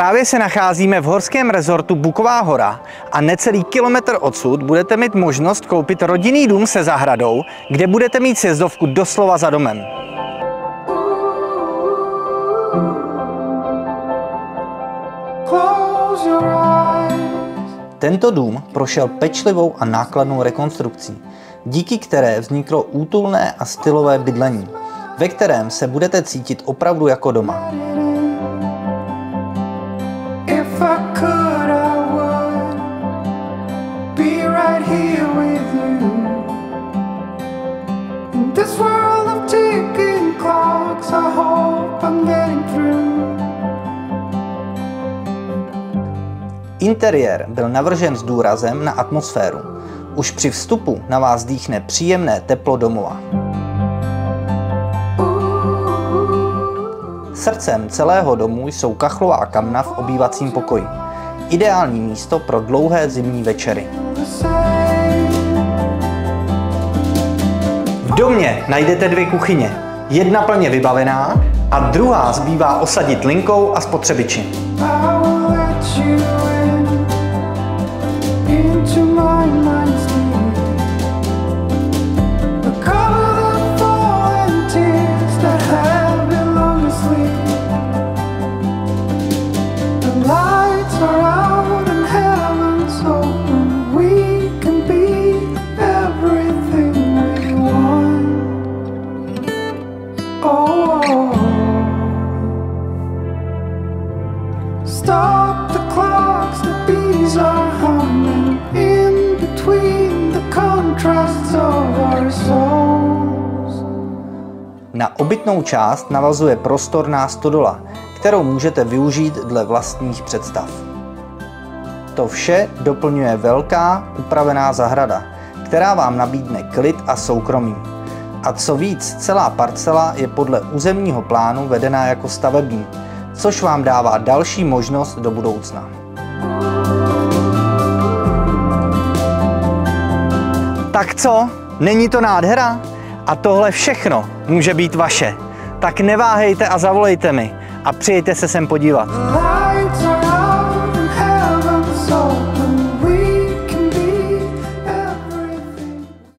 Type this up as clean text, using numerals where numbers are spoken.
Právě se nacházíme v horském rezortu Buková hora a necelý kilometr odsud budete mít možnost koupit rodinný dům se zahradou, kde budete mít sjezdovku doslova za domem. Tento dům prošel pečlivou a nákladnou rekonstrukcí, díky které vzniklo útulné a stylové bydlení, ve kterém se budete cítit opravdu jako doma. Interiér byl navržen s důrazem na atmosféru. Už při vstupu na vás dýchne příjemné teplo domova. Srdcem celého domu jsou kachlová kamna v obývacím pokoji. Ideální místo pro dlouhé zimní večery. V domě najdete dvě kuchyně. Jedna plně vybavená a druhá zbývá osadit linkou a spotřebiči. Na obytnou část navazuje prostorná stodola, kterou můžete využít dle vlastních představ. To vše doplňuje velká upravená zahrada, která vám nabídne klid a soukromí. A co víc, celá parcela je podle územního plánu vedená jako stavební, což vám dává další možnost do budoucna. Tak co? Není to nádhera? A tohle všechno může být vaše. Tak neváhejte a zavolejte mi a přijďte se sem podívat.